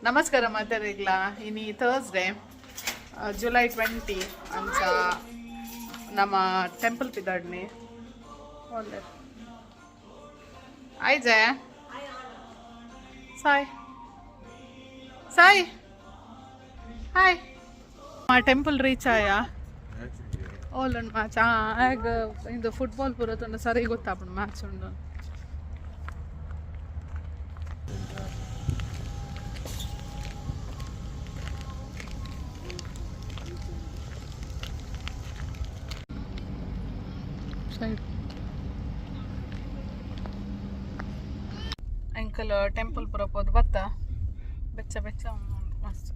ನಮಸ್ಕಾರ ಮಾತಾಡಿಲ್ಲ ಇನಿ ಥರ್ಸ್ಡೇ ಜುಲೈ 20 ಅಂಚ ನಮ್ಮ ಟೆಂಪಲ್ ಪಿದಾಡ್ನಿ ಒಳ್ಳೆ ಆಯ್ ಜಯ ಸಾಯ್ ಸಾಯ್ ಹಾಯ್ ಮಾ ಟೆಂಪಲ್ ರೀಚ್ ಆಯಾ ಓಲನ್ ಮ್ಯಾಚ್ ಆಗ ಇದು ಫುಟ್ಬಾಲ್ ಪೂರತ್ತೊಂದು ಸರಿ ಗೊತ್ತಾಪಣ ಮ್ಯಾಚ್ ಉಂಡು ಅಂಕಲ್ ಟೆಂಪಲ್ ಪೂರ ಹೋದ್ ಬತ್ತ ಬೆಚ್ಚ ಬೆಚ್ಚ ಮಸ್ತ್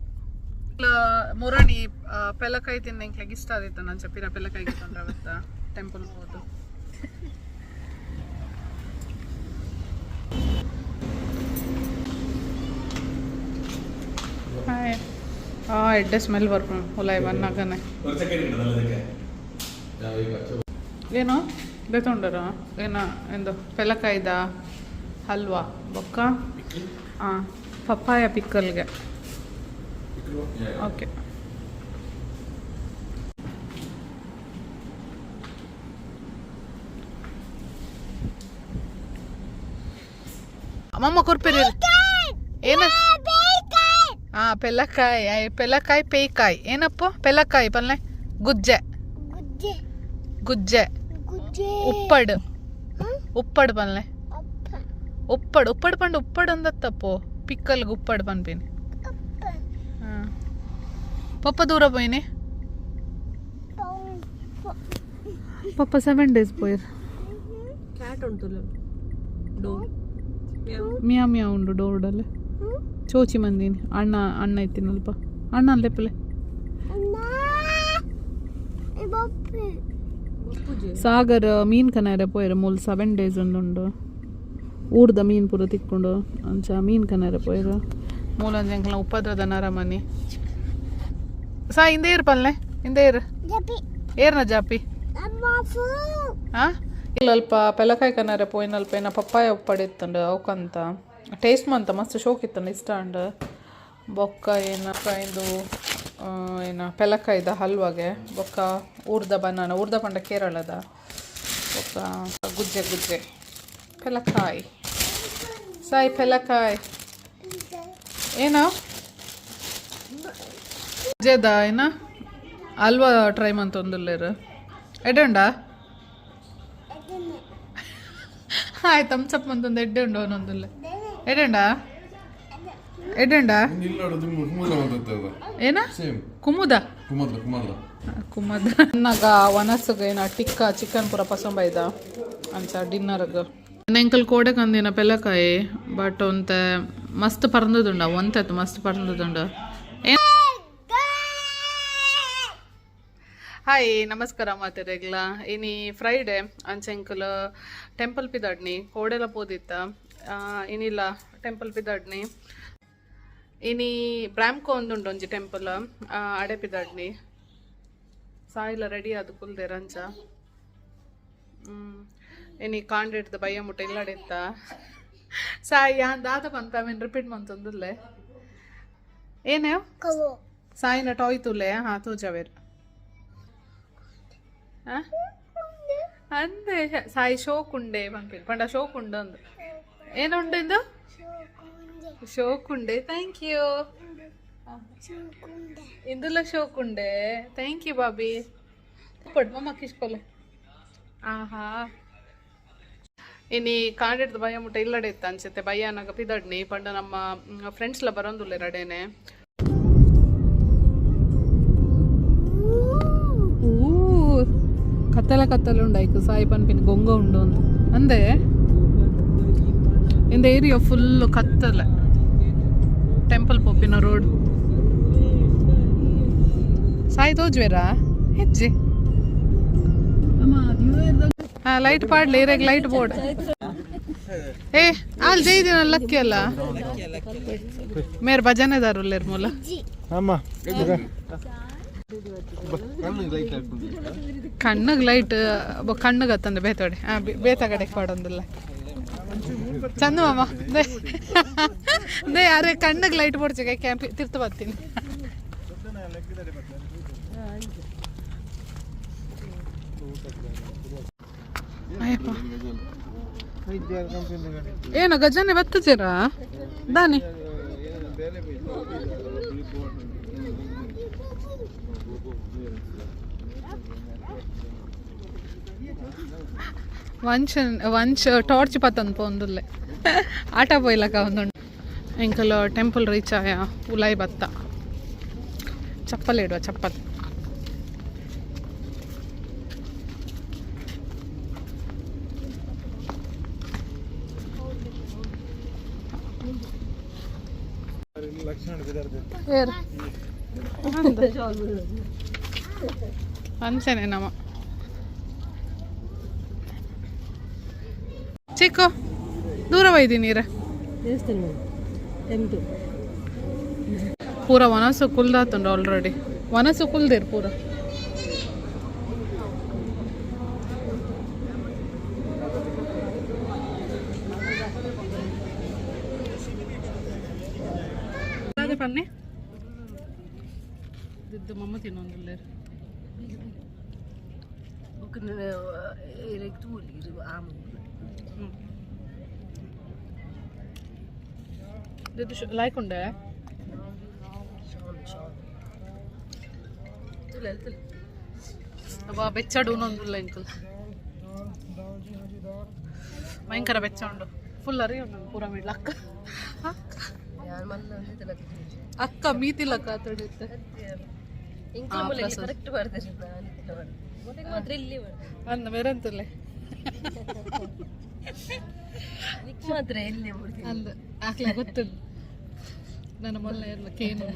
ಮುರಣಿ ಪೆಲಕಾಯಿ ತಿಂದ ಎಂಕ್ಲೆಗೆ ಇಷ್ಟ ಆದಿತ್ತು ನಾನು ಚಪ್ಪಿರ ಪೆಲಕಾಯಿ ತಂದ್ರೆ ಅವತ್ತ ಟೆಂಪಲ್ ಹೋದು ಎಡ್ಡೆ ಸ್ಮೆಲ್ ಬರ್ಕೊಂಡು ಹುಲಾಯಿ ಬನ್ನಾಗನೆ ಏನು ಬೇತೊಂಡರ ಏನ ಎಂದು ಪೆಲಕಾಯ್ದ ಹಲ್ವಾ ಬೊಕ್ಕ ಹಾಂ ಪಪ್ಪಾಯ ಪಿಕ್ಕಲ್ಗೆ ಓಕೆ ಅಮ್ಮಮ್ಮ ಕೊರ್ಪೇರಿ ಏನ ಹಾಂ ಪೆಲಕಾಯಿ ಪೇಯ್ಕಾಯಿ ಏನಪ್ಪ ಪೆಲಕಾಯಿ ಪಲ್ಲೆ ಗುಜ್ಜೆ ಗುಜ್ಜೆ ಉಪ್ಪಡ್ ಉಪ್ಪಡ್ ಪಲ್ಲೆ ಉಪ್ಪಡ್ ಉಪ್ಪಡ್ ಪಂಡು ಉಪ್ಪಡ್ ಅಂದತ್ತಪ್ಪೋ ಪಿಕ್ಕಲ್ಗೆ ಉಪ್ಪಡ್ ಪನ್ಪೇನಿ ಹಾಂ ಪಪ್ಪ ದೂರ ಪೋಯ್ನಿ ಪಪ್ಪ 7 days ಪೋಯ್ರು ಕ್ಯಾಟ್ ಉಂಟು ಮಿಯಾ ಮಿಯಾ ಉಂಡು ಡೋರ್ಡಲ್ಲಿ ಚೋಚಿ ಮಂದಿನಿ ಅಣ್ಣ ಇತ್ತಿನಲ್ಪ ಅಣ್ಣ ಅಲ್ಲೆಪ್ಪಲೆ ಸಾಗರ್ ಮೀನ್ ಕನಾರೆ ಪೋಯ್ರ ಮೂಲ್ 7 days ಉಂಡು ಊರ್ದ ಮೀನ್ ಪೂರ ತಿಕ್ಕೊಂಡು ಅಂಚ ಮೀನ್ ಕನಾರೆ ಪೋಯ್ರ ಮೂಲಂಜ ಎಂಕಲ್ನ ಉಪ್ಪದ್ರದ ನರಮನಿ ಸಾ ಹಿಂದೆ ಇರು ಪಲ್ಲೆ ಹಿಂದೆ ಇರು ಏರ್ನ ಜಾಪಿ ಹಾಂ ಇಲ್ಲಲ್ಪ ಪೆಲಕಾಯಿ ಕನಾರೆ ಪೋಯ್ನಲ್ಪ ಏನ ಪಪ್ಪಾಯ ಉಪ್ಪಡಿತ್ತಂಡು ಅವಕ್ಕಂತ ಟೇಸ್ಟ್ ಮಂತ ಮಸ್ತ್ ಶೋಕ್ ಇತ್ತಂಡು ಇಷ್ಟ ಅಂಡು ಬೊಕ್ಕ ಇದು ಏನ ಪೆಲಕಾಯ್ದ ಹಲ್ವಾಗೆ ಬೊಕ್ಕ ಊರ್ದ ಬನಾನ ಊರ್ದ ಪಂಡ ಕೇರಳದ ಬೊಕ್ಕ ಗುಜ್ಜೆ ಪೆಲಕಾಯಿ ಸಾಯಿ ಪೆಲಕಾಯಿ ಏನ ಗುಜ್ಜೆದ ಏನ ಹಲ್ವಾ ಟ್ರೈ ಮಂತೊಂದುಲ್ಲೇರು ಎಡ್ಡೆಂಡ ಆಯ್ತು ತಮ್ಸಪ್ ಮಂತೊಂದು ಎಡ್ಡೆ ಉಂಡು ಅವನೊಂದುಲ್ಲೆ ಎಡ್ಡೆಂಡ ಏನ ಕುಮುದ ನಾಗ ವನಸ್ಗ ಏನ ಟಿಕ್ಕ ಚಿಕನ್ ಪೂರ ಪಸಂಬೈದ ಅಂಚ ಡಿನ್ನರ್ಗ ಎಂಕಲ್ ಕೋಡೆ ಕಂದಿನ ಪೆಲಕಾಯಿ ಬಟ್ ಒಂತ ಮಸ್ತ್ ಪರಂದುಂಡ ಒಂತತ್ತು ಮಸ್ತ್ ಪರಂದುಂಡ ಹಾಯ್ ನಮಸ್ಕಾರ ಮಾತಾಡಿಗ್ಲ ಇನಿ ಫ್ರೈಡೇ ಅಂಚೆಂಕಲ್ ಟೆಂಪಲ್ ಪಿದಾಡ್ನಿ ಕೋಡೆಲ ಪೋದಿತ್ತ ಇನಿಲ್ಲ ಟೆಂಪಲ್ ಪಿದಾಡ್ನಿ ಇನಿ ಬ್ರಾಮ್ಕೋ ಒಂದುಂಡು ಒಂಜಿ ಟೆಂಪಲ್ ಅಡೆ ಪಿದಾಡ್ನಿ ಸಾಯಿಲ ರೆಡಿ ಆದ ಕುಲ್ದೆ ರಂಚ ಇನಿ ಕಾಂಡಿಡ್ದ ಬಯ್ಯ ಮುಟ್ಟ ಇಲ್ಲಡಿತ್ತ ಸಾಯಿ ದಾದ ಪಂಪಮೇನು ರಿಪೀಟ್ ಮಂತೊಂದುಲ್ಲೆ ಏನೇ ಸಾಯಿನ ಟಾಯ್ ತುಲೆ ಹಾಂ ತೂಜವೇರು ಅಂದೆ ಸಾಯಿ ಶೋಕುಂಡೆ ಪಂಪಿಲ್ ಪಂಡ ಶೋಕುಂಡು ಅಂದು ಏನುಂಡು ಇಂದು ಶೋಕುಂಡೆ ಥ್ಯಾಂಕ್ ಯು ಇಂದುಲ ಶೋಕುಂಡೆ ಥ್ಯಾಂಕ್ ಯು ಬಾಬಿ ಪಡ್ ಮಮ್ಮ ಕಿಸ್ಕೊಲೆ ಆಹಾ ಇನಿ ಕಾಂಡಿಡ್ದು ಭಯ ಮುಟ್ಟ ಇಲ್ಲಡೆ ಇತ್ತ ಅನ್ಸುತ್ತೆ ಭಯನಾಗ ಪಿದಡ್ನಿ ಪಂಡ ನಮ್ಮ ಫ್ರೆಂಡ್ಸ್ಲ ಬರೋಂದುಲ್ಲೆ ರಡೇನೆ ಕತ್ತಲ ಉಂಡಾಯ್ತು ಸಾಯಿ ಪನ್ಪಿನ ಗೊಂಗ ಉಂಡು ಅಂತ ಅಂದೆ ಇಂದ ಏರಿಯಾ ಫುಲ್ ಕತ್ತಲೆ ಟೆಂಪಲ್ ಪೋಪಿನ ರೋಡ್ ಸಾಯಿ ತೋಜ್ವೇರಾ ಹೆಜ್ಜೆ ಲೈಟ್ ಪಾಡ್ಲಿ ಏರಿಯಾಗ ಲೈಟ್ ಬೋರ್ಡ್ ಏ ಅಲ್ಲಿ ಜೈದಿನ ಲಕ್ಕಿ ಅಲ್ಲ ಮೇರ್ ಭಜನೆದಾರು ಲೇರ್ ಮೂಲ ಕಣ್ಣಗೆ ಲೈಟ್ ಕಣ್ಣಗೆ ಹತ್ತಂದ್ರೆ ಬೇತಾಡೆ ಬೇತ ಕಡೆಗೆ ಪಾಡೊಂದಿಲ್ಲ ಚಂದ ಮಾಮ ದೇ ಯಾರೇ ಕಣ್ಣಗೆ ಲೈಟ್ ಪೋಡ್ಚಿಗೆ ಕ್ಯಾಂಪ್ ತಿರ್ತ ಬರ್ತೀನಿ ಏನು ಗಜಾನೆ ಬತ್ತಚೀರಾ ದಾನಿ ವಂಚ ಟಾರ್ಚ್ ಪತ್ತಂದು ಪೋಂದುಲ್ಲೆ ಆಟ ಪೋಯ್ಲಕ ಒಂದುಂಡು ಎಂಕಲ್ ಟೆಂಪಲ್ ರೀಚ್ ಆಯ ಉಲಾಯಿ ಬತ್ತ ಚಪ್ಪಲ್ ಇಡುವ ಚಪ್ಪಲ್ ಅಂಚನೆ ನಮ್ಮ ಚಿಕ್ಕು ದೂರ ಒಯ್ದಿ ನೀರ ಪೂರ ವನಸು ಕುಲ್ದಾತುಂಡು ಆಲ್ರೆಡಿ ವನಸು ಕುಲ್ದಿರ್ ಪೂರ ಪನ್ನಿ ದಿದ್ದು ಮಮ್ಮ ತಿನ್ನೊಂದಿಲ್ಲ ലായിക്കുണ്ടേ അപ്പൊ ಬೆಚ್ಚಡೂನೊಂದಿಲ್ಲ ಎಂಕಲ್ ಭಯಂಕರ ಬೆಚ್ಚ ಉಂಡು ಫುಲ್ ಅರಿ ಉಂಡು ಪೂರ ಮಿಡ್ಲ ಅಕ್ಕ ಅಕ್ಕ ಮೀತಿಲಕ್ಕ ತೊಡುತ್ತೆ ಅಂದ ಬೇರೆಂತಲ್ಲೇ ಅಂದ ಆಕ್ಲೆ ಗೊತ್ತುಂಡು ನನ್ನ ಮೊಲ್ಲ ಎಲ್ಲ ಕೇನು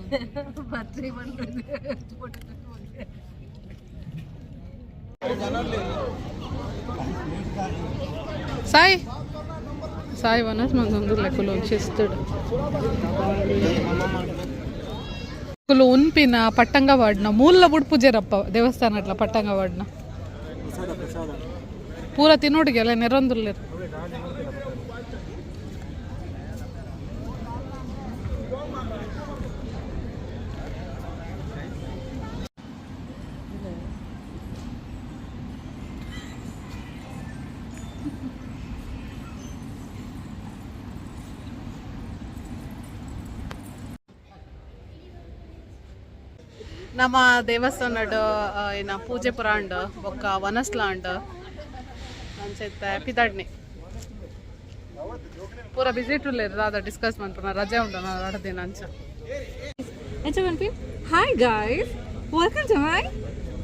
ಸಾಯಿ సాయి వనస్ మందు లెక్కలు చేస్తాడు ఉన్పిన పట్టంగా వాడిన మూల బుడ్ పూజరప్ప దేవస్థానం అట్లా పట్టంగా వాడిన పూర తినోడికి ఎలా నెరొందులేరు ನಮ್ಮ ದೇವಸ್ಥಾನದ ಏನ ಪೂಜೆ ಪುರಾಂಡ್ ಬೊಕ್ಕ ವನಸ್ಲಾಂಡ್ ಅಂಚೆತ್ತ ಪಿದಾಡ್ನಿ ಪೂರ ವಿಸಿಟ್ ದಾದ ಡಿಸ್ಕಸ್ ಮಾಡ್ತಾನ ರಜೆ ಉಂಟು ನಾನು ಆಡದೇನ ಅಂಚ hi guys welcome to my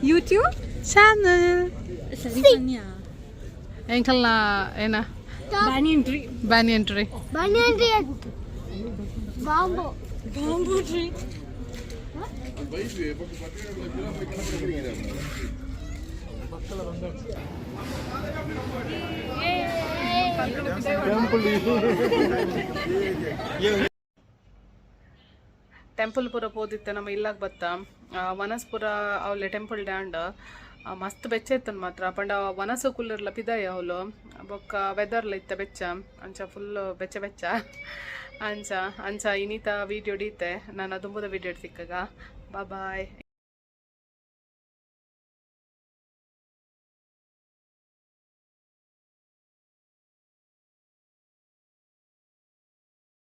YouTube channel ಎಂಕಲ್ನ ಏನ ಬ್ಯಾನಿಯನ್ ಟ್ರೀ ಬಾಂಬೋ ಟ್ರೀ ಟೆಂಪಲ್ ಪೂರ ಪೋದಿತ್ತೆ ನಮ್ಮ ಇಲ್ಲಾಗ ಬತ್ತ ವನಸ್ಪುರ ಅವಲೆ ಟೆಂಪಲ್ ಡ್ಯಾಂಡ್ ಮಸ್ತ್ ಬೆಚ್ಚ ಇತ್ತನ್ ಮಾತ್ರ ಪಂಡ ವನಸು ಕುಲ್ಲರ್ಲ ಪಿದಾಯ ಅವಲು ಬೊಕ್ಕ ವೆದರ್ಲ ಇತ್ತ ಬೆಚ್ಚ ಅಂಚ ಫುಲ್ ಬೆಚ್ಚ ಅಂಚ ಇನ್ನೀತ ವೀಡಿಯೋ ಡೀತೆ ನಾನು ದುಂಬುದ ವೀಡಿಯೋ ಸಿಕ್ಕಾಗ ಬಾಯ್